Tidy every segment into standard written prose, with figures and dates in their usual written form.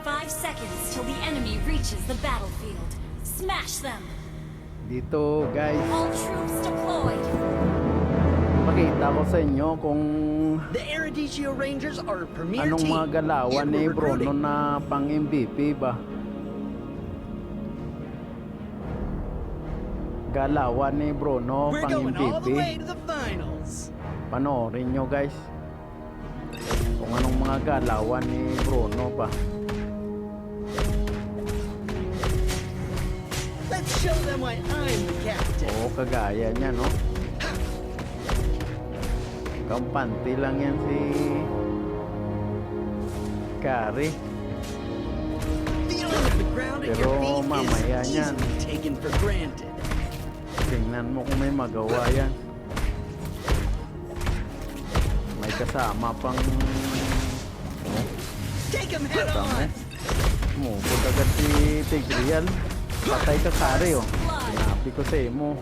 5 seconds till the enemy reaches the battlefield. Smash them! Dito guys, All troops deployed! pakita ko sa inyo kung The Eruditio Rangers are a premier anong team. mga galawan and ni we're Bruno recruiting. na pang MVP ba? Galawan ni Bruno We're pang going all the MVP. way to the finals. Panoorin nyo guys kung anong mga galawan ni Bruno ba. Let's show them why I'm the captain. Oo, kagaya niya no. Kampante lang yan si Kari. Feeling of the ground at Pero your feet mamaya is niyan. easily taken for granted. Tingnan mo kung may magawa yan. May kasama pang Take him head dami. on. Mubod agad si Tigreal. Patay ka Kari oh. Sinabi ko sa mo.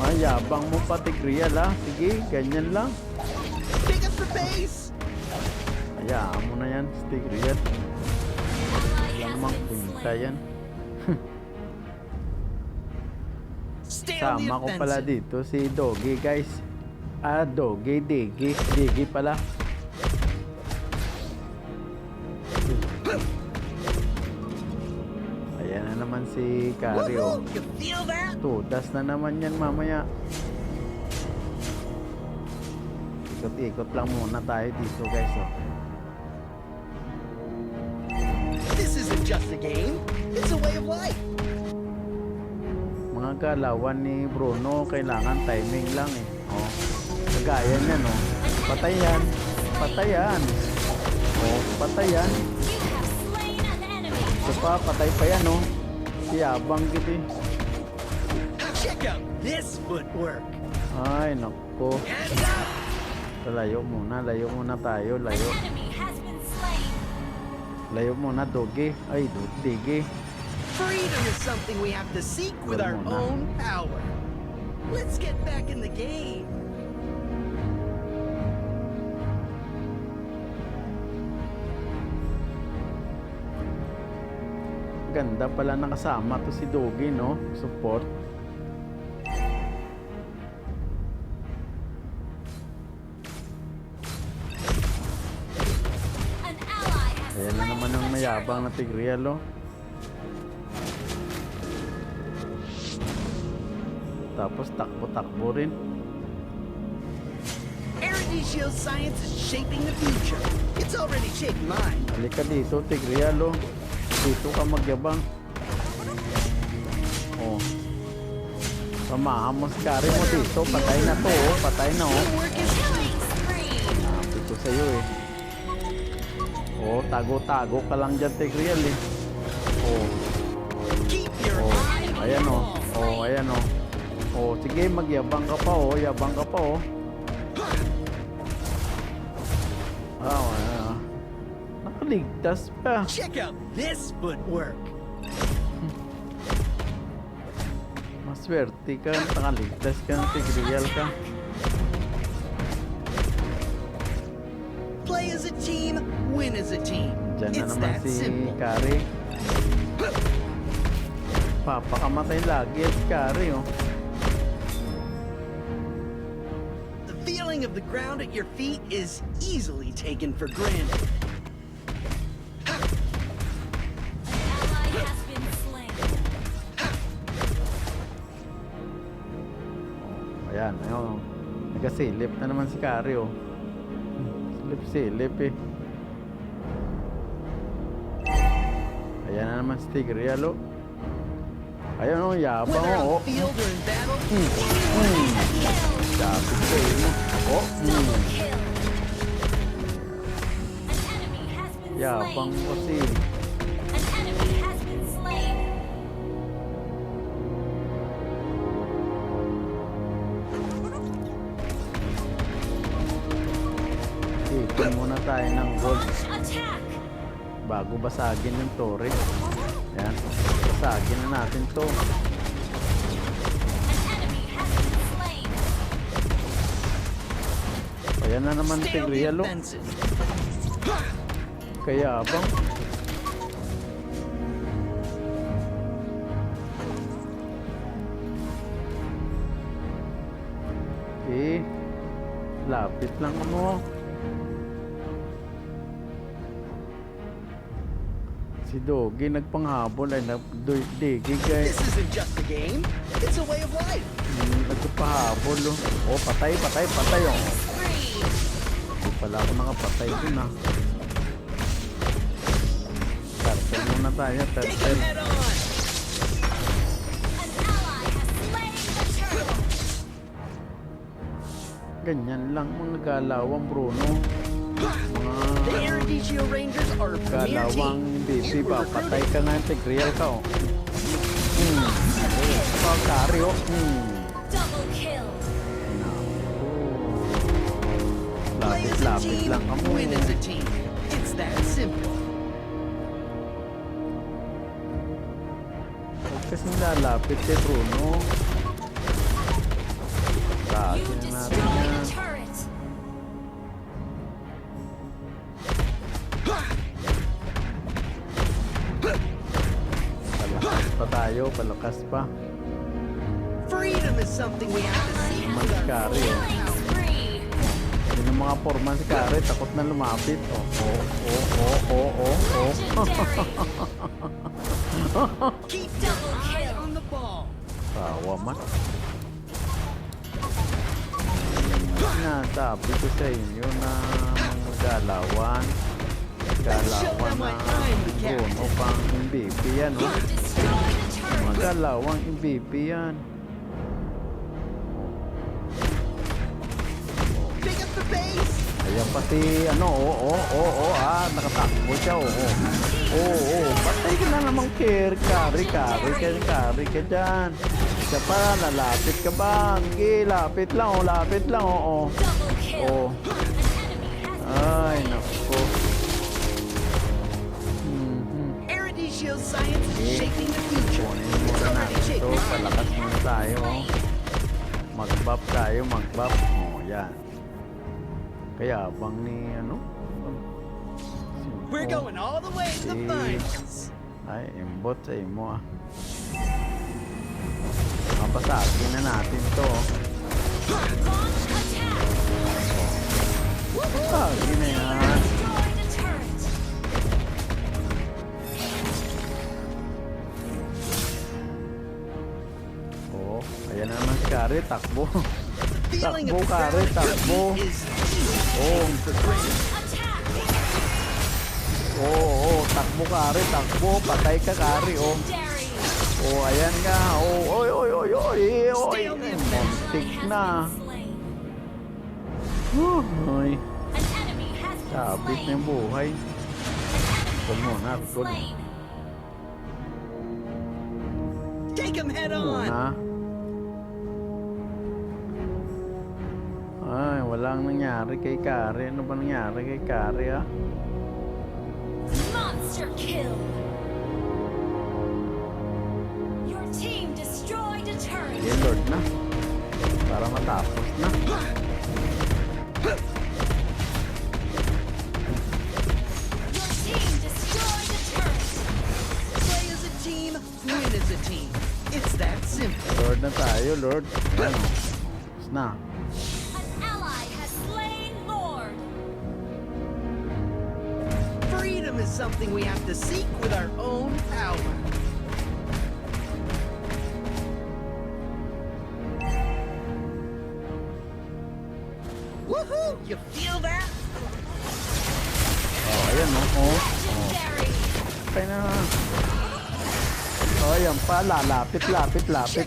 Ay, yabang mo pa Tigreal ha. Sige, ganyan lang. Pick up the pace. Hayaan mo na yan, Tigreal. Ally Lang has mang been punta slain. yan. Stay on the Sama ko pala offensive. dito si Doggy guys. Ah, Doggy, Diggy. Diggy pala. Ayan na naman si Kari oh. Woohoo! You feel that? Tudas na naman yan mamaya. Ikot-ikot lang muna tayo dito guys oh. This isn't just a game. It's a way of life. Mga galawan ni Bruno kailangan timing lang eh. Oh. Kagaya niyan oh. Patayan. Patayan. Oh, patayan. You have slain an enemy! Ito pa, patay pa yan oh. Yabang gitu eh. Check out this footwork. Ay, naku. Hands up. Layo muna tayo, An layo. enemy has been slain! Layo muna, Doggy. Ay, Diggy. Freedom is something we have to seek with our Wala muna. own power. Let's get back in the game. Ganda pala nakasama to si Doggy, no? Support. An ally has Ayan na slain naman ang the mayabang na turtle. Tigreal, oh. Tapos takbo-takbo rin. Eruditio science is shaping the future. It's already shaped mine. Halika dito, Tigreal, oh. Dito ka magyabang. Oh. Samahan mo si Kari mo dito. Patay na to, oh. Patay na, oh. Teamwork is Killing spree! Sabi ko sa'yo, eh. Oh, tago-tago ka lang dyan, Tigreal, eh. Oh. keep your Oh, eye on ayan the oh. ball. Oh, ayan oh. Oh, sige, magyabang ka pa oh. Yabang ka pa oh. Oh, nakaligtas pa. Check out this footwork. Maswerte ka, nakaligtas ka ng Tigreal ka. Play as a team, win as a team. Diyan na It's naman that si simple. Kari. Papakamatay lagi at Kari oh. The feeling of the ground at your feet is easily taken for granted. Ally has been slain. Ayan, ayun. Nagasilip na naman si Kari oh. Silip eh. Ayan na naman si Tigreal oh. Ayan oh, yabang Whether oh. on field or in battle, Sabi ko sa'yo mo. Oh, Double kill! An enemy has been yabang slain! kasi. An enemy has been slain! Ipon muna tayo ng gold Launch attack! bago basagin yung torre. Ayan, basagin na natin to. An enemy has been slain! Ayan na naman stay on the Tigreal oh. offensive. kaya bang? Eh, lapit lang ano. Si Doggy nagpanghabol ay Digi guys. This isn't just a game. It's a way of life. Nagpahabol oh. Oh, patay oh. Spree. Hindi pala ako nakapatay dun ah. Turtle muna tayo, Take him turtle. head on. An ally has slain the turtle. Ganyan lang mga galawang Bruno. The Eruditio Rangers are a premier Galawang team. baby You were ba? Patay recruited. ka nga, tigreal ka oh. Oh, carry oh. Double kill. Play as a Lapit team, lang kamo. win as a team. It's that simple. Huwag kasing lalapit kay Bruno. You Saakin na natin destroyed yan. a turret. Palakas pa tayo, palakas pa. Freedom is something we have to see Mas with our carry oh. Killing spree. Yun yung mga forman si Kare, takot na lumapit. Oh. Legendary. Keep Double your eye kill. on the ball. Tawa man. Nasabi ko sa inyo na mga galawan na Bruno pang MVP yan, You oh. destroyed a Mga turret. galawang MVP yan. Pick up the pace. Ayan pati, ano, nakatakbo siya, patay ka na namang carry ka dyan. Siya pa, lalapit ka ba? Sige, lapit lang, Double kill. Oh. An enemy has Ay, been slain. nako. Eruditio science is shaping the future. Kunin It's muna already natin ito, shaping. palakas muna tayo, oh. Mag-buff tayo, oh, yan. Kaya bang ni, ano? We're going all the way to the Si- finals. Ay, imbot sa imo ah. Mapasagin na natin to. Launch attack. Pasagin na yan. Destroyed a turret. Oh, ayan na naman si Kare, takbo. The feeling of the Takbo, Kare, ground at your takbo. feet is easy Oh, for great. Attack. takbo Kare, takbo. Patay ka Kare, oh. Legendary. Oh, ayan nga. Oh, oy. Stay on the offense. Muntik Ally na. has been slain. Ay, An enemy has been sabit na slain. yung buhay. Ito muna, Been ito slain. Take him head on. muna. Ay, walang nangyari kay Kare. Ano ba nangyari kay Kare, ah? Monster kill. Your team destroyed a turret. Eh, Lord na. Para matapos na. Your team destroyed a turret. Play as a team, win as a team. It's that simple. Lord na tayo, Lord. Ayan, oh. Tapos na. An ally has slain Lord. Freedom is something we have to seek with our own power. Woohoo! You feel that? Oh, ayan, oh. Legendary. Kaya na. Oh, ayan pa. Lapit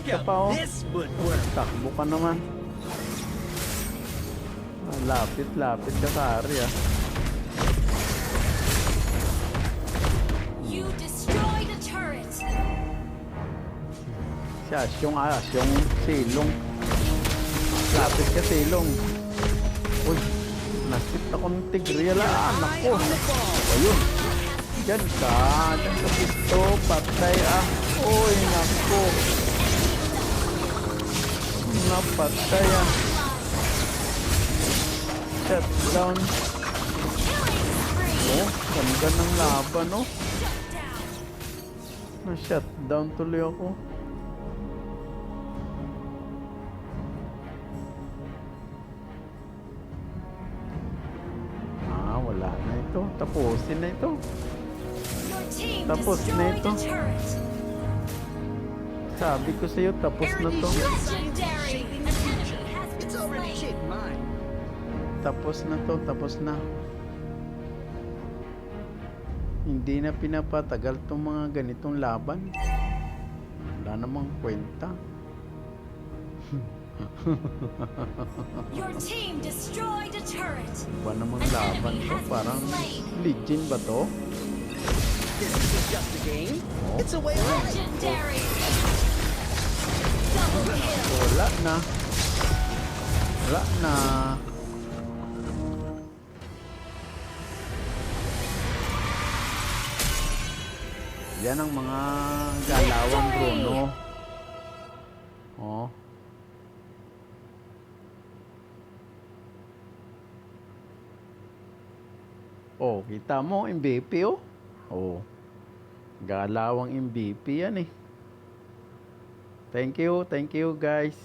Check ka out pa, oh. this footwork. Takbo ka naman. Lapit ka Kare, ah. You destroyed a turret. Yung silong. Lapit ka silong. Uy, nasit ako ng tigreal, ah. Eye Nako. on the ball. Ayun. Diyan ka pisto. Patay, ah. Uy, nako. Napatay, ah. Shutdown. Killing spree. Oh, ganda Tagal ng laban, no? Shut down. Na-shutdown tuloy ako. Wala na ito. Tapusin na ito. Your team Tapos na destroyed ito. a turret. Sabi ko sa'yo, tapos na to. Legendary. Shaping An the enemy future. has been It's already slain. shaped mine. Tapos na to, tapos na. Hindi na pinapatagal tong mga ganitong laban. Wala namang kwenta. Your team destroyed a turret. Ba namang laban to? Parang legend ba to? This isn't just a game. Oh. It's a way of life. Legendary. Double kill. Wala na. Wala na. Yan ang mga galawang Bruno. Oh. Oh, kita mo MVP oh. Oh. Galawang MVP yan eh. Thank you guys.